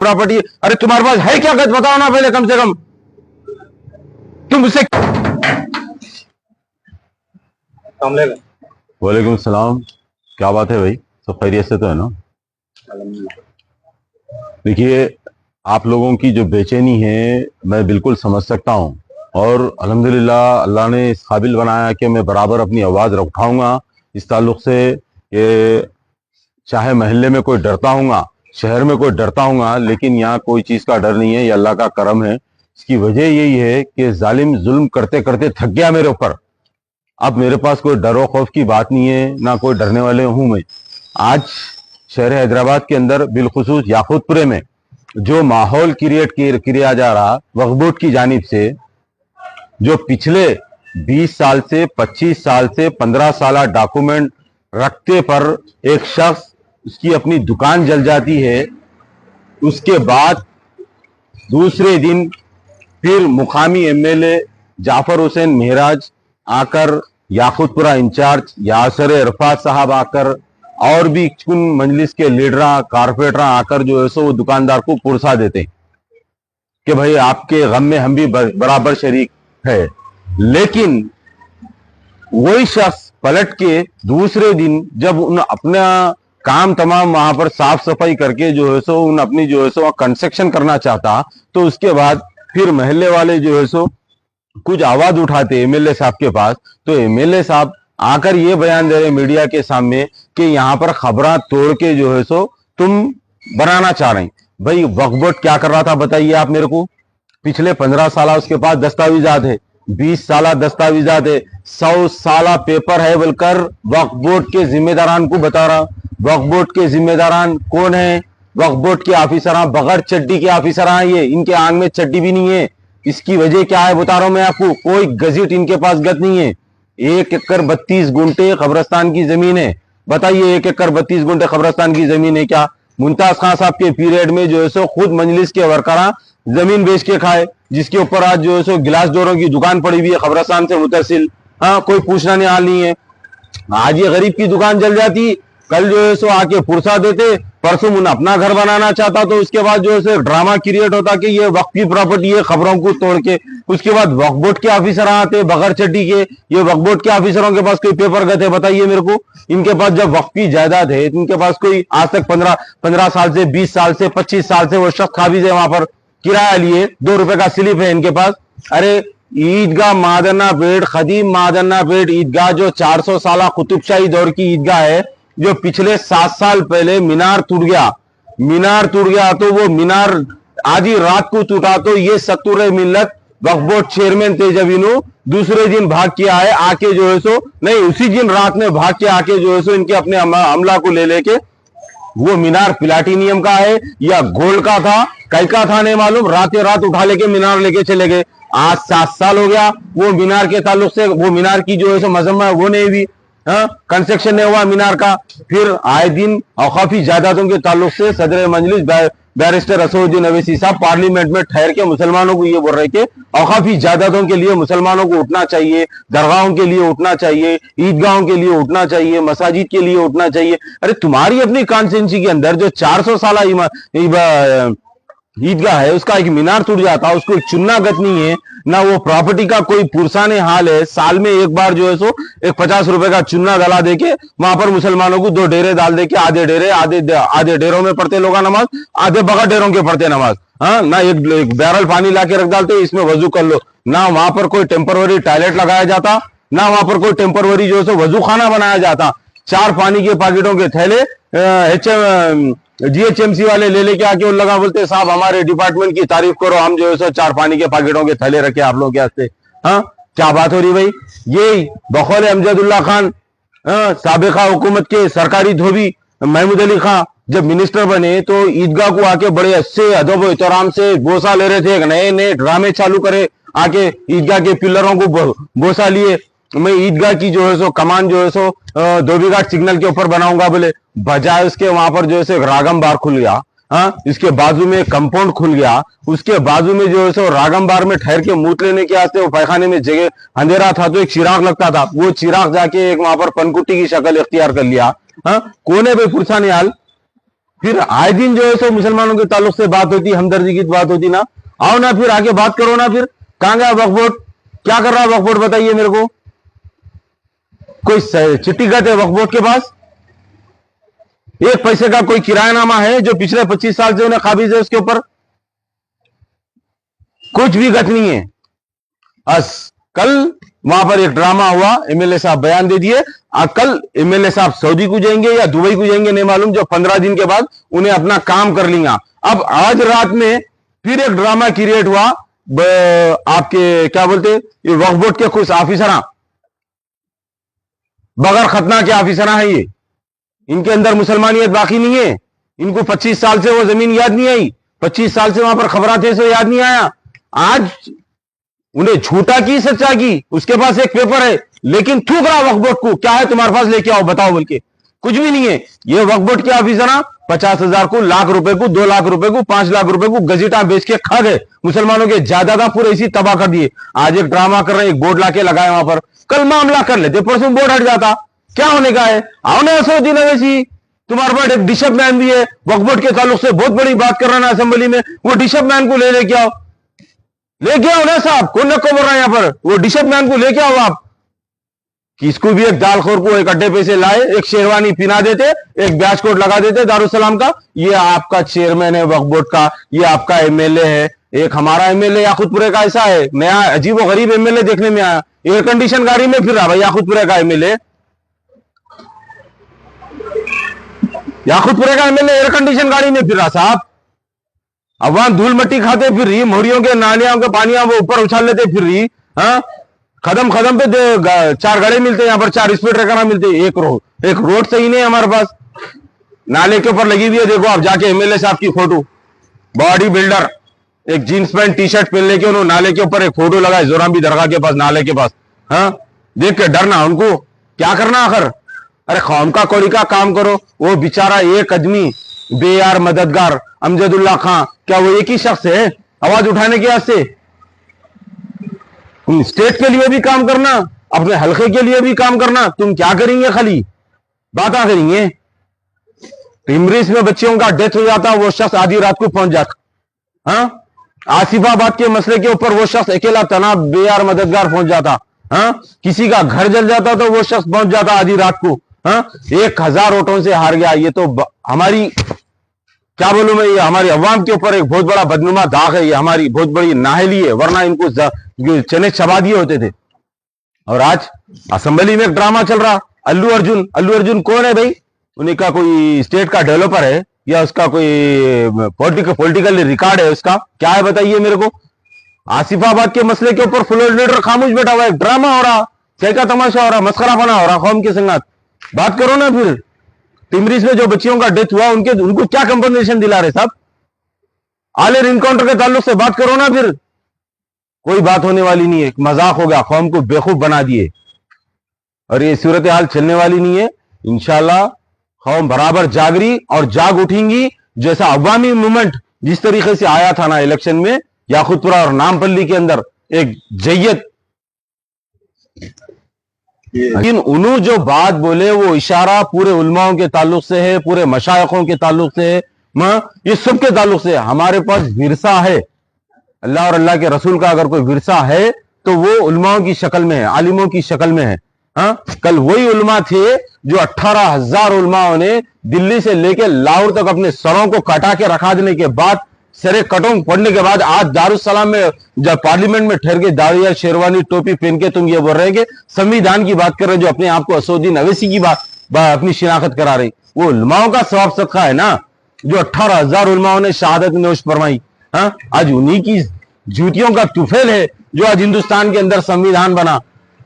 Property. अरे तुम्हारे पास है क्या, गज बताओ ना पहले कम से कम। तुम मुझसे। वालेकुम सलाम। क्या बात है भाई, सब खैरियत से तो है ना? देखिए, आप लोगों की जो बेचैनी है मैं बिल्कुल समझ सकता हूँ, और अल्हम्दुलिल्लाह अल्लाह ने इस काबिल बनाया कि मैं बराबर अपनी आवाज़ उठाऊंगा इस ताल्लुक से कि चाहे महल्ले में कोई डरता हूँगा, शहर में कोई डरता हूँगा, लेकिन यहाँ कोई चीज़ का डर नहीं है। ये अल्लाह का करम है। इसकी वजह यही है कि जालिम जुल्म करते करते थक गया मेरे ऊपर। अब मेरे पास कोई डर व खौफ की बात नहीं है, ना कोई डरने वाले हूं मैं। आज शहर हैदराबाद के अंदर बिलखुसूस याकूतपुरे में जो माहौल क्रिएट किया जा रहा वक्फ बोर्ड की जानिब से, जो पिछले 20 साल से 25 साल से 15 साल डॉक्यूमेंट रखते पर एक शख्स उसकी अपनी दुकान जल जाती है, उसके बाद दूसरे दिन फिर मुकामी एमएलए जाफर हुसैन महराज आकर, याकूतपुरा इंचार्ज यासर अरफात साहब आकर, और भी कुछ मजलिस के लीडर कारपोरेटर आकर जो है सो वो दुकानदार को पुरसा देते कि भाई आपके गम में हम भी बराबर शरीक है। लेकिन वही शख्स पलट के दूसरे दिन जब उन अपना काम तमाम वहां पर साफ सफाई करके जो है सो उन अपनी जो है सो कंस्ट्रक्शन करना चाहता, तो उसके बाद फिर महल्ले वाले जो है सो कुछ आवाज उठाते एमएलए साहब के पास, तो एमएलए साहब आकर ये बयान दे रहे मीडिया के सामने कि यहां पर खबरें तोड़ के जो है सो तुम बनाना चाह रहे हैं। भाई वक्फ बोर्ड क्या कर रहा था बताइए आप मेरे को? पिछले 15 साल उसके पास दस्तावेजात है, 20 साल दस्तावेजात है, 100 साल पेपर है, बोलकर वक्फ बोर्ड के जिम्मेदारान को बता रहा। वक्फ बोर्ड के जिम्मेदारान कौन है? वक्फ बोर्ड के ऑफिसर बगैर चड्डी के ऑफिसर हैं, ये इनके आंग में चड्डी भी नहीं है। इसकी वजह क्या है बता रहा हूं मैं आपको, कोई गजट इनके पास गत नहीं है। 1 एकड़ 32 गुंठे कब्रस्तान की जमीन है। बताइए 1 एकड़ 32 गुंठे कब्रस्तान की जमीन है क्या? मुमताज खान साहब के पीरियड में जो है सो खुद मजलिस के वर्करा जमीन बेच के खाए, जिसके ऊपर आज जो है सो गिलास डोरों की दुकान पड़ी हुई है कब्रस्तान से मुतसिल। हाँ, कोई पूछना नहीं हाल नहीं है। आज ये गरीब की दुकान जल जाती, कल जो है सो आके पुरसा देते, परसों मुन अपना घर बनाना चाहता तो उसके बाद जो है ड्रामा क्रिएट होता कि ये वक्फ की प्रॉपर्टी है, खबरों को तोड़ के। उसके बाद वक्फ बोर्ड के ऑफिसर आते बगैर चड्डी के। ये वक्फ बोर्ड के ऑफिसरों के पास कोई पेपर गए थे बताइए मेरे को? इनके पास जब वक्फ की जायदाद है, इनके पास कोई आज तक 15 साल से 20 साल से 25 साल से वो शख्स काबिज है, वहां पर किराया लिए 2 रुपए का स्लिप है इनके पास। अरे ईदगाह मादन्ना पेट, खदीम मादन्ना पेट ईदगाह जो 400 साल कुतुबशाही दौर की ईदगाह है, जो पिछले 7 साल पहले मीनार टूट गया, तो वो मीनार आधी रात को टूटा, तो ये सत्तुर मिल्लत वक्फ बोर्ड चेयरमैन थे जब इन्हों दूसरे दिन भाग के आए, आके जो है सो नहीं उसी दिन रात में भाग के आके जो है सो इनके अपने हमला को ले लेके, वो मीनार प्लाटिनियम का है या गोल्ड का था, कई का था नहीं मालूम, रातें रात उठा लेके मीनार लेके चले गए। आज 7 साल हो गया वो मीनार के ताल्लुक से, वो मीनार की जो है सो मजम्मा है वो नहीं हुई, कंस्ट्रक्शन नहीं हुआ मीनार का। फिर आए दिन औकाफी जायदादों के ताल्लुक से सदर मजलिस बैरिस्टर असदुद्दीन अवैसी साहब पार्लियामेंट में ठहर के मुसलमानों को ये बोल रहे कि औकाफी जायदादों के लिए मुसलमानों को उठना चाहिए, दरगाहों के लिए उठना चाहिए, ईदगाहों के लिए उठना चाहिए, मसाजिद के लिए उठना चाहिए। अरे तुम्हारी अपनी कॉन्स्टिट्यूंसी के अंदर जो 400 साल ईदगाह है, उसका एक मीनार टूट जाता, उसको एक चुन्ना गत नहीं है, ना वो प्रॉपर्टी का कोई पुरसाने हाल है। साल में एक बार जो है सो एक 50 रुपए का चुन्ना डला देके वहां पर मुसलमानों को 2 डेरे डाल देके, आधे डेरों में पढ़ते लोग नमाज, आधे बगैर डेरों के पढ़ते नमाज। हाँ ना, एक बैरल पानी ला के रख डालते, इसमें वजू कर लो। ना वहां पर कोई टेम्पररी टॉयलेट लगाया जाता, ना वहां पर कोई टेम्पररी जो है सो वजू खाना बनाया जाता। 4 पानी के पैकेटों के थैले जीएचएमसी वाले ले लेके आके वो लगा, बोलते साहब हमारे डिपार्टमेंट की तारीफ करो, हम जो है सो 4 पानी के पैकेटों के थैले रखे आप लोगों के वास्ते। हाँ, क्या बात हो रही भाई? ये बखौल अमजदुल्ला खान साबिका हुकूमत के सरकारी धोबी महमूद अली खान जब मिनिस्टर बने तो ईदगाह को आके बड़े अच्छे अदब एहतराम से बोसा ले रहे थे, नए नए ड्रामे चालू करे, आके ईदगाह के पिलरों को बोसा लिए। मैं ईदगाह की जो है सो कमान जो है सो धोबीघाट सिग्नल के ऊपर बनाऊंगा बोले, बजाय उसके वहां पर जो है सो रागम बार खुल गया। हाँ, इसके बाजू में कंपाउंड खुल गया, उसके बाजू में जो है सो रागम बार में ठहर के मूत लेने के वास्ते वो पैखाने में जगह अंधेरा था तो एक चिराग लगता था, वो चिराग जाके एक वहां पर पनकुट्टी की शक्ल इख्तियार कर लिया। हाँ, कौन है भाई पुरसाने हाल? फिर आए दिन जो है सो मुसलमानों के ताल्लुक से बात होती, हमदर्दी की बात होती ना। आओ ना फिर आके बात करो ना। फिर कहां गया वक्फ बोर्ड? क्या कर रहा है वक्फ बोर्ड? बताइए मेरे को। कोई चिट्ठी गए थे वक्फ बोर्ड के पास? एक पैसे का कोई किरायानामा है जो पिछले 25 साल से उन्हें काबिज है उसके ऊपर? कुछ भी गत नहीं है। बस कल वहां पर एक ड्रामा हुआ, एमएलए साहब बयान दे दिए। कल एमएलए साहब सऊदी को जाएंगे या दुबई को जाएंगे नहीं मालूम, जो 15 दिन के बाद उन्हें अपना काम कर लेंगे। अब आज रात में फिर एक ड्रामा क्रिएट हुआ। आपके क्या बोलते, ये वक्फ बोर्ड के कुछ ऑफिसर, बगैर खतना के ऑफिसर हैं ये। इनके अंदर मुसलमानियत बाकी नहीं है। इनको 25 साल से वो जमीन याद नहीं आई, 25 साल से वहां पर खबरां थे, सो याद नहीं आया। आज उन्हें झूठा की सच्चा की, उसके पास एक पेपर है लेकिन थूक रहा वक्फ बोर्ड को। क्या है तुम्हारे पास, लेके आओ बताओ बोल के। कुछ भी नहीं है। ये वक्फ बोर्ड के ऑफिसर 50,000 को, लाख रुपए को, 2 लाख रुपए को, 5 लाख रुपए को गजीटा बेच के खा गए। मुसलमानों के जायदाद पूरे इसी तबाह कर दिए। आज एक ड्रामा कर रहे हैं, एक बोर्ड लाके लगाए वहां पर। कल मामला कर लेते, परसों बोर्ड हट जाता। क्या होने का है? आओ ना असदुद्दीन अवैसी, तुम्हारे पास एक डिशप मैन भी है, वक्फ बोर्ड के ताल्लुक से बहुत बड़ी बात कर रहा है असेंबली में। वो डिशप मैन को लेके आओ, लेके आओ ना साहब। कौन न को बोल रहा है यहां पर? वो डिशप मैन को लेके आओ आप। किसको भी एक दालखोर को एक अड्डे पे से लाए, एक शेरवानी पिना देते, एक बैच कोट लगा देते दारुसलाम का। ये आपका चेयरमैन है वक्फ बोर्ड का, ये आपका एमएलए है। एक हमारा एमएलए याकूतपुरे का ऐसा है, नया अजीब व गरीब एमएलए देखने में आया, एयर कंडीशन गाड़ी में फिर रहा भाई। याकूतपुरे का एमएलए एयर कंडीशन गाड़ी में फिर रहा साहब। अब वहां धूल मट्टी खाते फिर रही, मोहरियों के नालियों के पानियां वो ऊपर उछाल लेते फिर रही। हाँ, कदम कदम पे 4 गाड़ी मिलते, यहाँ पर 4 स्पीड ट्रैकर मिलते। एक रोड सही नहीं है हमारे पास। नाले के ऊपर लगी हुई है, देखो आप जाके एमएलए साहब की फोटो, बॉडी बिल्डर, एक जींस पैंट टी शर्ट पहन लेके उन्होंने नाले के ऊपर एक फोटो लगाए, जोराबी दरगाह के पास, नाले के पास। हाँ, देख के डरना उनको। क्या करना आखिर? अरे कौम का कौड़ी का काम करो। वो बेचारा एक आदमी बेयार मददगार अमजदुल्ला खां, क्या वो एक ही शख्स है आवाज उठाने के वास्ते? तुम स्टेट के लिए भी काम करना, अपने हल्के के लिए भी काम करना। तुम क्या करेंगे? खाली बातें करेंगे। टिमरीज में बच्चियों का डेथ हो जाता, वो शख्स आधी रात को पहुंच जाता। हाँ, आसिफाबाद के मसले के ऊपर वो शख्स अकेला तना बेयार मददगार पहुंच जाता। हाँ, किसी का घर जल जाता तो वो शख्स पहुंच जाता आधी रात को। हाँ, 1000 वोटों से हार गया। ये तो हमारी, क्या बोलूं मैं, ये हमारी अवाम के ऊपर एक बहुत बड़ा बदनुमा दाग है। ये हमारी बहुत बड़ी नाहली है, वरना इनको चने चबा दिए होते थे। और आज असेंबली में एक ड्रामा चल रहा। अल्लू अर्जुन कौन है भाई? उन्हीं का कोई स्टेट का डेवलपर है या उसका कोई पॉलिटिकल रिकॉर्ड है उसका? क्या है बताइए मेरे को। आसिफाबाद के मसले के ऊपर फ्लोर लीडर खामोश बैठा हुआ है, ड्रामा हो रहा, क्या क्या तमाशा हो रहा, मस्करा बना हो रहा कौम के संगत। बात करो ना फिर। टिमरीज में जो बच्चियों का डेथ हुआ उनको क्या कंपनसेशन दिला रहे साहब? आलिर इनकाउंटर के ताल्लुक से बात करो ना फिर। कोई बात होने वाली नहीं है, मजाक हो गया, कौम को बेवकूफ बना दिए और ये सूरत हाल चलने वाली नहीं है। इंशाल्लाह कौम बराबर जागरी और जाग उठेंगी। जैसा अवामी मूवमेंट जिस तरीके से आया था ना इलेक्शन में, याकूतपुरा और नामपल्ली के अंदर एक जय्यत, लेकिन उन्होंने जो बात बोले वो इशारा पूरे उलमाओं के ताल्लुक से है, पूरे मशाइखों के ताल्लुक से है, ये सब के ताल्लुक से। हमारे पास विरसा है, अल्लाह और अल्लाह के रसूल का अगर कोई विरसा है तो वो उलमाओं की शक्ल में है, आलिमों की शक्ल में है। हाँ, कल वही उलमा थे जो 18,000 उलमाओं ने दिल्ली से लेकर लाहौर तक अपने सरों को कटा के रखा देने के बाद, सरे कटों पढ़ने के बाद, आज दारुसलाम में जब पार्लियामेंट में ठहर के दाड़िया शेरवानी टोपी पहन के तुम ये बोल रहे हैं कि संविधान की बात कर रहे हैं, जो अपने आप को असदुद्दीन अवैसी की बात अपनी शिनाख्त करा रही। वो उलमाओं का सवाब सदका है ना, जो 18,000 उलमाओं ने शहादत नोश फरमाई। हाँ, आज उन्हीं की जूतियों का तुफेल है जो आज हिंदुस्तान के अंदर संविधान बना।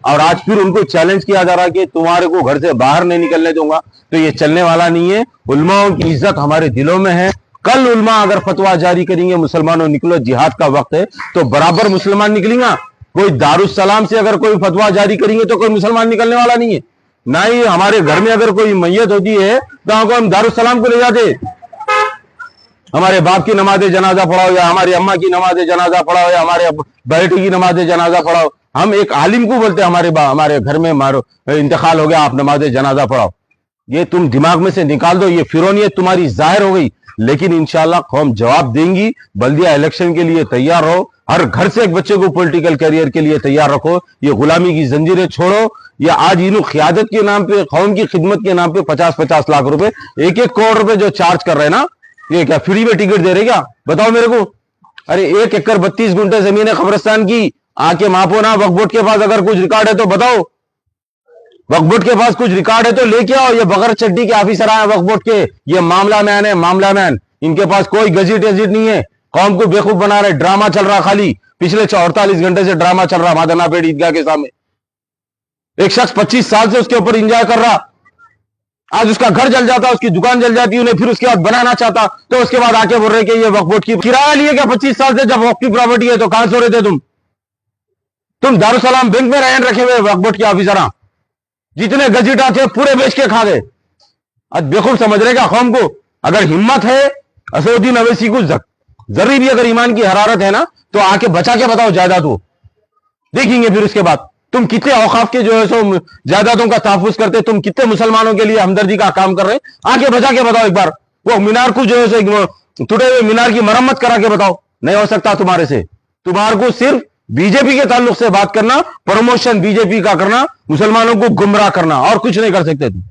और आज फिर उनको चैलेंज किया जा रहा है कि तुम्हारे को घर से बाहर नहीं निकलने दूंगा। तो ये चलने वाला नहीं है। उलमाओं की इज्जत हमारे दिलों में है। कल उलमा अगर फतवा जारी करेंगे, मुसलमानों निकलो जिहाद का वक्त है, तो बराबर मुसलमान निकलेंगे। कोई दारुसलाम से अगर कोई फतवा जारी करेंगे तो कोई मुसलमान निकलने वाला नहीं है। ना ही हमारे घर में अगर कोई मैयत होती है तो हम दारुसलाम को ले जाते, हमारे बाप की नमाज जनाजा पढ़ाओ या हमारी अम्मा की नमाज जनाजा पढ़ाओ या हमारे बेटे की नमाज जनाजा पढ़ाओ। हम एक आलिम को बोलते हमारे घर में मारो इंतकाल हो गया, आप नमाज जनाजा पढ़ाओ। ये तुम दिमाग में से निकाल दो, ये फिरौनियत तुम्हारी जाहिर हो गई। लेकिन इंशाल्लाह कौम जवाब देंगी। बल्दिया इलेक्शन के लिए तैयार रहो, हर घर से एक बच्चे को पॉलिटिकल करियर के लिए तैयार रखो। ये गुलामी की जंजीरें छोड़ो। ये आज इन क़ियादत के नाम पे, कौम की खिदमत के नाम पे 50-50 लाख रुपए, 1-1 करोड़ रुपए जो चार्ज कर रहे हैं ना, ये क्या फ्री में टिकट दे रहे क्या? बताओ मेरे को। अरे 1 एकड़ 32 गुंठे जमीन है कब्रिस्तान की, आके मापो ना। वक्फ बोर्ड के पास अगर कुछ रिकॉर्ड है तो बताओ, वक्फ बोर्ड के पास कुछ रिकॉर्ड है तो लेके आओ। ये बगैर चड्डी के ऑफिसर आए वक्फ बोर्ड के, ये मामला मैन है, मामला मैन। इनके पास कोई गजट एजिट नहीं है। कौम को बेवकूफ बना रहे, ड्रामा चल रहा खाली। पिछले 48 घंटे से ड्रामा चल रहा मादना पेड़ ईदगाह के सामने। एक शख्स 25 साल से उसके ऊपर एंजॉय कर रहा, आज उसका घर जल जाता, उसकी दुकान जल जाती, उन्हें फिर उसके बाद बनाना चाहता, तो उसके बाद आके बोल रहे कि ये वक्फ बोर्ड की किराया लिए क्या 25 साल से? जब वक्फ की प्रॉपर्टी है तो कहां सो रहे थे तुम दारुसलाम बैंक में रहन रखे हुए वक्फ बोर्ड के ऑफिसर, जितने गजटा थे पूरे बेच के खा गए। आज बेवकूफ समझ रहे क्या कौम को? अगर हिम्मत है असदुद्दीन अवैसी को जरूरी भी अगर ईमान की हरारत है ना, तो आके बचा के बताओ जायदाद वो देखेंगे। फिर उसके बाद तुम कितने औकाफ के जो है सो जायदादों का तहफुज करते, तुम कितने मुसलमानों के लिए हमदर्दी का काम कर रहे हैं, आके बचा के बताओ एक बार। वो मीनार को जो है सो टूटे हुए मीनार की मरम्मत करा के बताओ। नहीं हो सकता तुम्हारे से। तुम्हारे को सिर्फ बीजेपी के ताल्लुक से बात करना, प्रमोशन बीजेपी का करना, मुसलमानों को गुमराह करना, और कुछ नहीं कर सकते तुम।